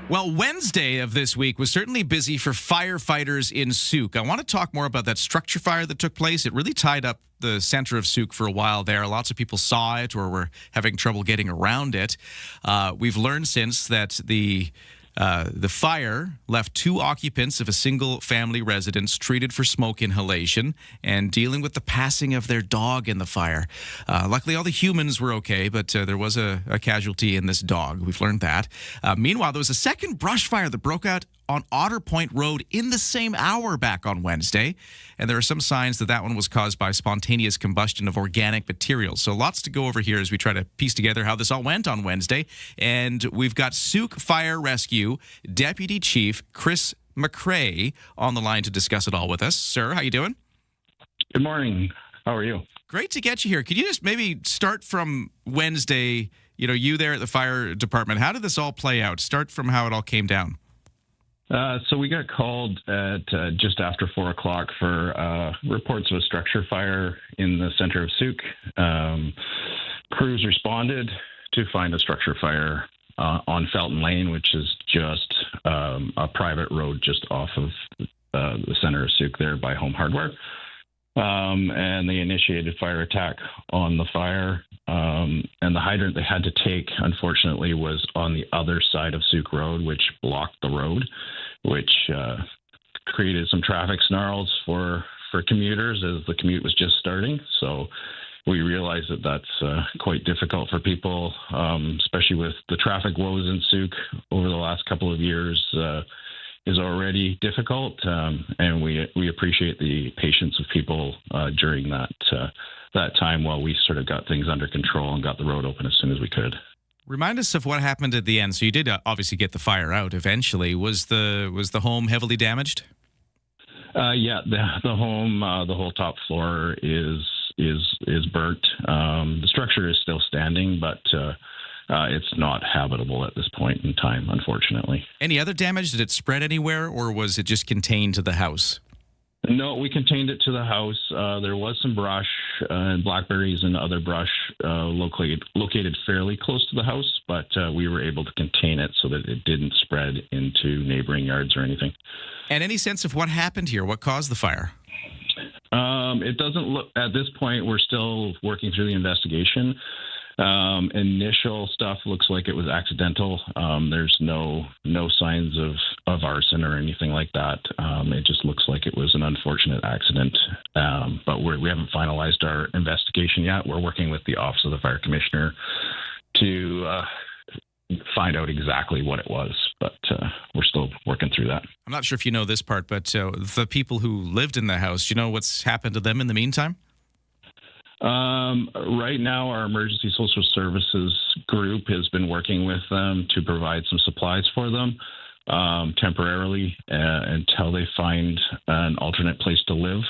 Well, Wednesday of this week was certainly busy for firefighters in Sooke. I want to talk more about that structure fire that took place. It really tied up the center of Sooke for a while there. Lots of people saw it or were having trouble getting around it. We've learned since that the fire left 2 occupants of a single-family residence treated for smoke inhalation and dealing with the passing of their dog in the fire. Luckily, all the humans were okay, but there was a casualty in this dog. We've learned that. Meanwhile, there was a second brush fire that broke out on Otter Point Road in the same hour back on Wednesday, and there are some signs that that one was caused by spontaneous combustion of organic materials. So lots to go over here as we try to piece together how this all went on Wednesday. And we've got Sooke Fire Rescue Deputy Chief Chris McCrea on the line to discuss it all with us. Sir, how you doing? Good morning. How are you? Great to get you here. Could you just maybe start from Wednesday, you there at the fire department? How did this all play out? Start from how it all came down. So we got called at just after 4 o'clock for reports of a structure fire in the center of Sooke. Crews responded to find a structure fire on Felton Lane, which is just a private road just off of the center of Sooke there by Home Hardware. And they initiated fire attack on the fire. And the hydrant they had to take, unfortunately, was on the other side of Sooke Road, which blocked the road, which created some traffic snarls for commuters as the commute was just starting. So we realized that that's quite difficult for people, especially with the traffic woes in Sooke over the last couple of years. Is already difficult, and we appreciate the patience of people during that time while we sort of got things under control and got the road open as soon as we could. Remind us of what happened at the end. So you did obviously get the fire out eventually. Was the home heavily damaged? Yeah, the home, the whole top floor is burnt. The structure is still standing, but it's not habitable at this point in time, unfortunately. Any other damage? Did it spread anywhere, or was it just contained to the house? No, we contained it to the house. There was some brush and blackberries and other brush located fairly close to the house, but we were able to contain it so that it didn't spread into neighboring yards or anything. And any sense of what happened here? What caused the fire? It doesn't look, at this point, we're still working through the investigation. Initial stuff looks like it was accidental. There's no signs of arson or anything like that. It just looks like it was an unfortunate accident. But we haven't finalized our investigation yet. We're working with the Office of the Fire Commissioner to find out exactly what it was, but we're still working through that. I'm not sure if you know this part, but the people who lived in the house, do you know what's happened to them in the meantime? Right now, our emergency social services group has been working with them to provide some supplies for them temporarily until they find an alternate place to live.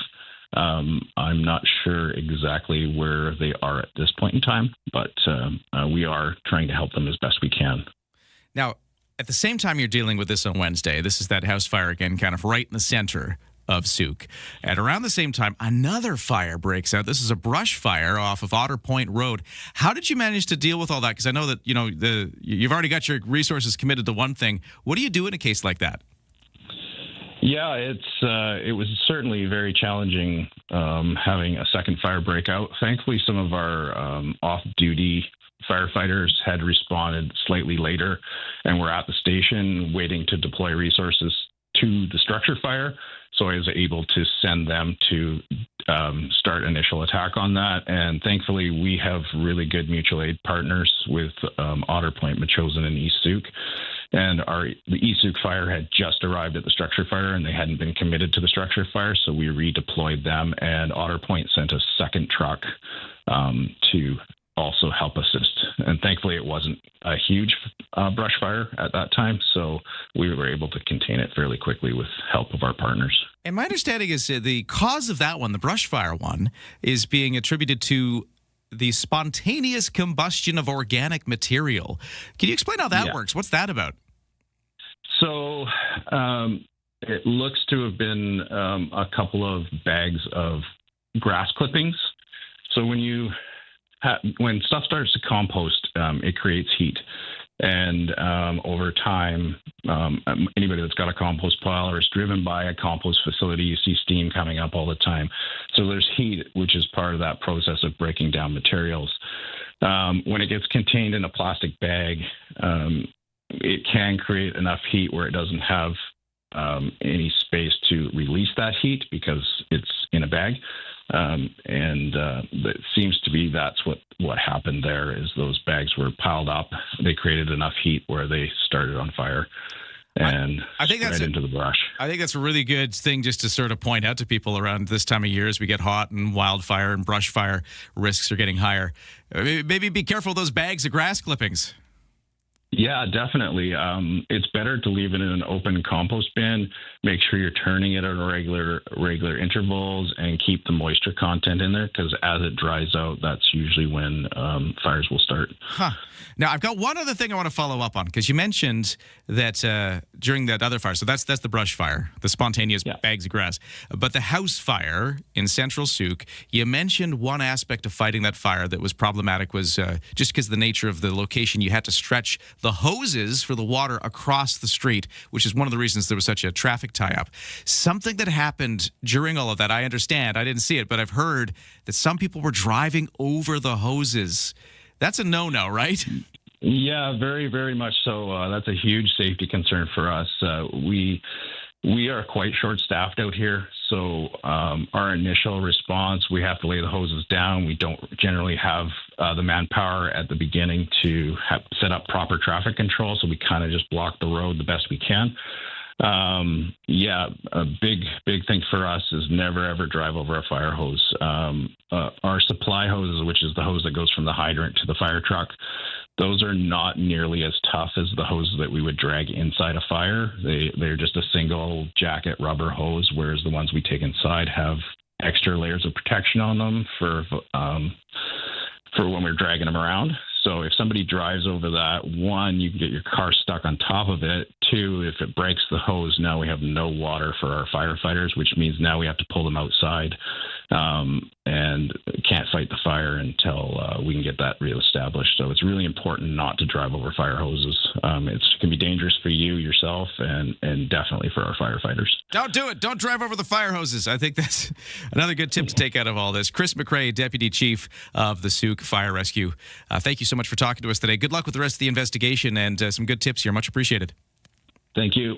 I'm not sure exactly where they are at this point in time, but we are trying to help them as best we can. Now, at the same time you're dealing with this on Wednesday, this is that house fire again, kind of right in the center of Sooke. At around the same time, another fire breaks out. This is a brush fire off of Otter Point Road. How did you manage to deal with all that? Because I know that you've already got your resources committed to one thing. What do you do in a case like that? Yeah, it was certainly very challenging having a second fire break out. Thankfully, some of our off-duty firefighters had responded slightly later and were at the station waiting to deploy resources to the structure fire. So I was able to send them to start initial attack on that. And thankfully, we have really good mutual aid partners with Otter Point, Machosen, and East Sooke. And the East Sooke fire had just arrived at the structure fire, and they hadn't been committed to the structure fire. So we redeployed them, and Otter Point sent a second truck to also help assist. And thankfully, it wasn't a huge brush fire at that time, so we were able to contain it fairly quickly with help of our partners. And my understanding is the cause of that one, the brush fire one, is being attributed to the spontaneous combustion of organic material. Can you explain how that works? What's that about? So it looks to have been a couple of bags of grass clippings. So when stuff starts to compost, it creates heat. And over time, anybody that's got a compost pile or is driven by a compost facility, you see steam coming up all the time. So there's heat, which is part of that process of breaking down materials. When it gets contained in a plastic bag, it can create enough heat where it doesn't have any space to release that heat because it's in a bag. It seems to be that's what happened there is those bags were piled up. They created enough heat where they started on fire and I think that's right into the brush. I think that's a really good thing just to sort of point out to people around this time of year as we get hot and wildfire and brush fire risks are getting higher. Maybe be careful of those bags of grass clippings. Yeah, definitely. It's better to leave it in an open compost bin. Make sure you're turning it at regular intervals and keep the moisture content in there because as it dries out, that's usually when fires will start. Huh. Now, I've got one other thing I want to follow up on because you mentioned that during that other fire, so that's the brush fire, the spontaneous bags of grass. But the house fire in central Sooke, you mentioned one aspect of fighting that fire that was problematic was just because of the nature of the location, you had to stretch the hoses for the water across the street, which is one of the reasons there was such a traffic tie-up. Something that happened during all of that, I understand, I didn't see it, but I've heard that some people were driving over the hoses. That's a no-no, right? Yeah, very, very much so. That's a huge safety concern for us. We are quite short-staffed out here, so our initial response, we have to lay the hoses down. We don't generally have the manpower at the beginning to set up proper traffic control, so we kind of just block the road the best we can. A big thing for us is never ever drive over a fire hose. Our supply hoses, which is the hose that goes from the hydrant to the fire truck, those are not nearly as tough as the hoses that we would drag inside a fire. They're just a single jacket rubber hose, whereas the ones we take inside have extra layers of protection on them for when we're dragging them around. So if somebody drives over that, one, you can get your car stuck on top of it. Two, if it breaks the hose, now we have no water for our firefighters, which means now we have to pull them outside and can't fight the fire until we can get that reestablished. So it's really important not to drive over fire hoses. It can be dangerous for you, yourself, and definitely for our firefighters. Don't do it. Don't drive over the fire hoses. I think that's another good tip to take out of all this. Chris McCrea, Deputy Chief of the Sooke Fire Rescue. Thank you so much for talking to us today. Good luck with the rest of the investigation and some good tips here. Much appreciated. Thank you.